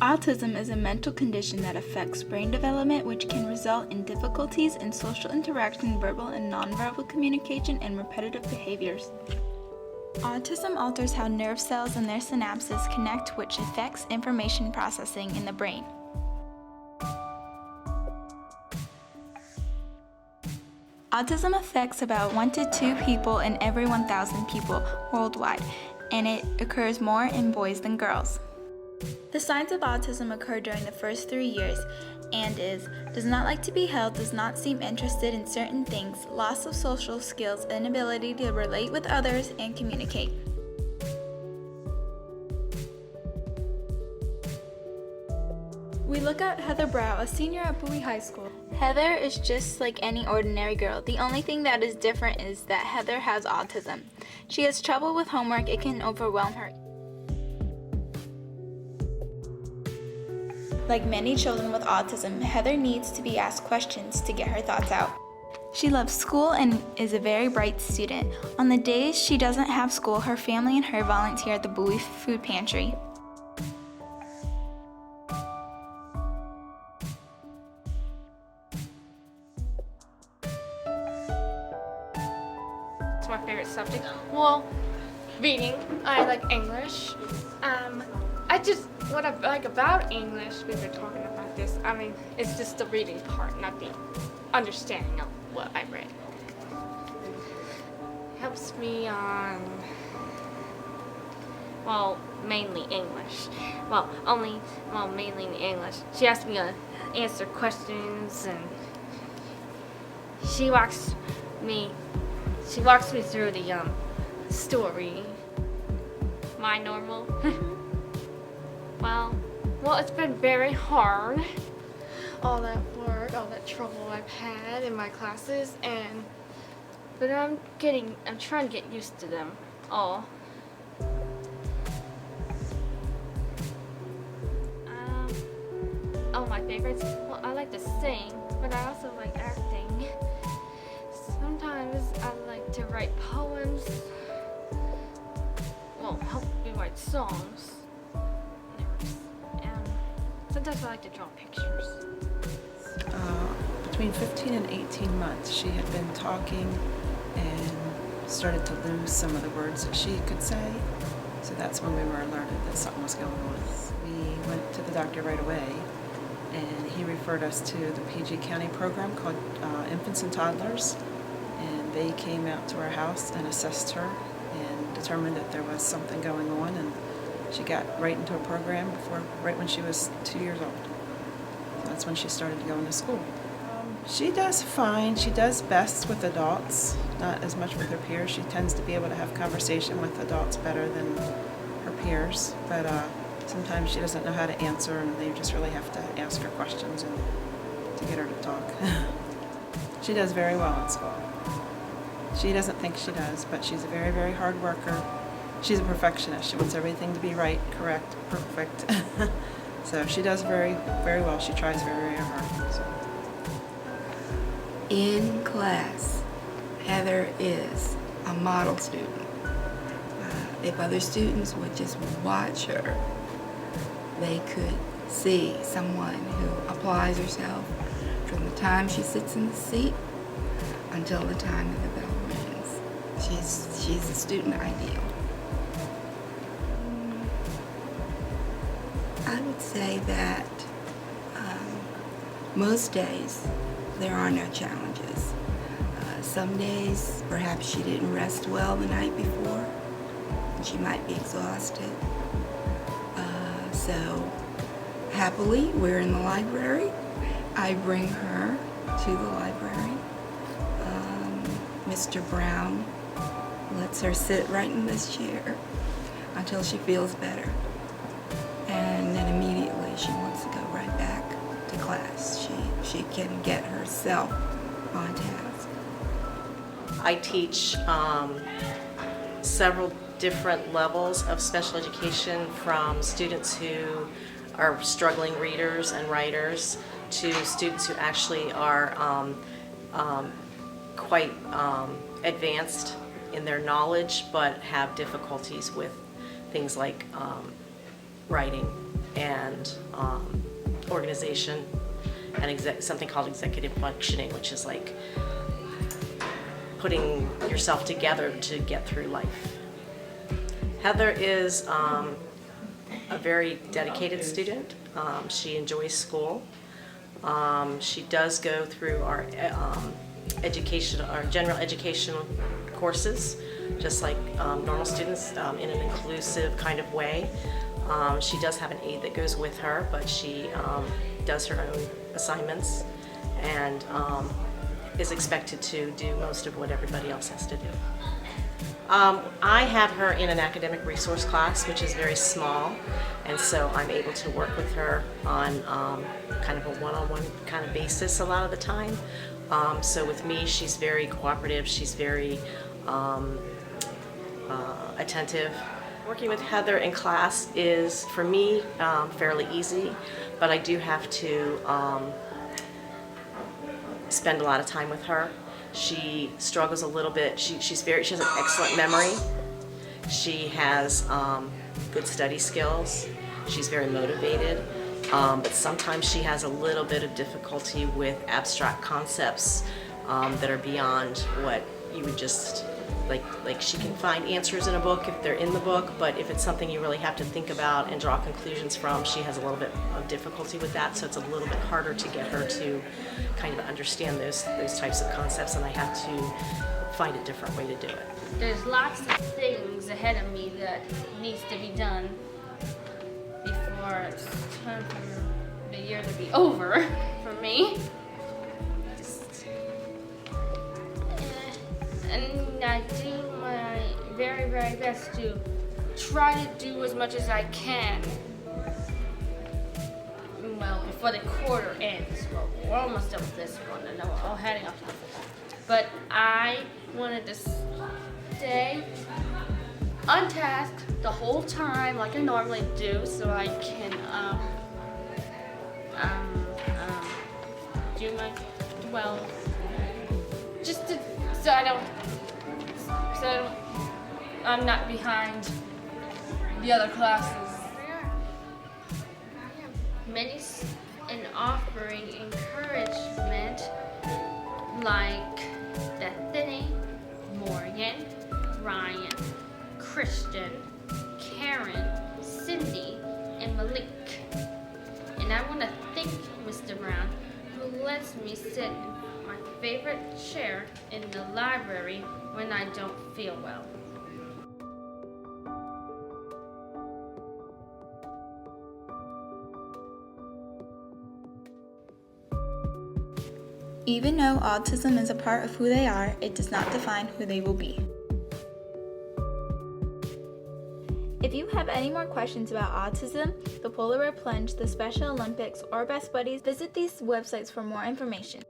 Autism is a mental condition that affects brain development, which can result in difficulties in social interaction, verbal and nonverbal communication, and repetitive behaviors. Autism alters how nerve cells and their synapses connect, which affects information processing in the brain. Autism affects about 1 to 2 people in every 1,000 people worldwide, and it occurs more in boys than girls. The signs of autism occur during the first 3 years and does not like to be held, does not seem interested in certain things, loss of social skills, inability to relate with others and communicate. We look at Heather Brow, a senior at Bowie High School. Heather is just like any ordinary girl. The only thing that is different is that Heather has autism. She has trouble with homework. It can overwhelm her. Like many children with autism, Heather needs to be asked questions to get her thoughts out. She loves school and is a very bright student. On the days she doesn't have school, her family and her volunteer at the Bowie Food Pantry. It's my favorite subject. Well, reading. I like English. What I like about English, we've been talking about this, it's just the reading part, not the understanding of what I read. Helps me on, mainly English. Mainly English. She asks me to answer questions, and she walks me through the story. My normal. Well, it's been very hard. All that work, all that trouble I've had in my classes, but I'm trying to get used to them all. My favorites? Well, I like to sing, but I also like acting. Sometimes I like to write poems. Help me write songs. Sometimes I like to draw pictures. Between 15 and 18 months, she had been talking and started to lose some of the words that she could say. So that's when we were alerted that something was going on. We went to the doctor right away, and he referred us to the PG County program called Infants and Toddlers. And they came out to our house and assessed her and determined that there was something going on. And she got right into a program right when she was 2 years old. So that's when she started going to school. She does fine. She does best with adults, not as much with her peers. She tends to be able to have conversation with adults better than her peers, but sometimes she doesn't know how to answer, and they just really have to ask her questions and to get her to talk. She does very well in school. She doesn't think she does, but she's a very, very hard worker. She's a perfectionist. She wants everything to be right, correct, perfect. So she does very, very well. She tries very, very hard. So. In class, Heather is a model student. If other students would just watch her, they could see someone who applies herself from the time she sits in the seat until the time that the bell rings. She's a student ideal. I would say that most days there are no challenges. Some days perhaps she didn't rest well the night before and she might be exhausted. So happily we're in the library. I bring her to the library. Mr. Brown lets her sit right in this chair until she feels better. And then immediately she wants to go right back to class. She can get herself on task. I teach several different levels of special education, from students who are struggling readers and writers to students who actually are quite advanced in their knowledge but have difficulties with things like writing and organization, and something called executive functioning, which is like putting yourself together to get through life. Heather is a very dedicated student. She enjoys school. She does go through our general education courses, just like normal students, in an inclusive kind of way. She does have an aide that goes with her, but she does her own assignments and is expected to do most of what everybody else has to do. I have her in an academic resource class, which is very small, and so I'm able to work with her on kind of a one-on-one kind of basis a lot of the time. So with me, she's very cooperative, she's very attentive. Working with Heather in class is, for me, fairly easy, but I do have to spend a lot of time with her. She struggles a little bit. She has an excellent memory. She has good study skills. She's very motivated, but sometimes she has a little bit of difficulty with abstract concepts that are beyond what you would just like she can find answers in a book if they're in the book, but if it's something you really have to think about and draw conclusions from, she has a little bit of difficulty with that, so it's a little bit harder to get her to kind of understand those types of concepts, and I have to find a different way to do it. There's lots of things ahead of me that needs to be done before it's time for the year to be over for me. And I do my very, very best to try to do as much as I can. Well, before the quarter ends. Well, we're almost done with this one, and we're all heading up to the but I wanted to stay untasked the whole time like I normally do, so I can do my just to so I'm not behind the other classes. Many and offering encouragement like Bethany, Morgan, Ryan, Christian, Karen, Cindy, and Malik. And I want to thank Mr. Brown, who lets me sit in my favorite chair in the library when I don't feel well. Even though autism is a part of who they are, it does not define who they will be. If you have any more questions about autism, the Polar Bear Plunge, the Special Olympics, or Best Buddies, visit these websites for more information.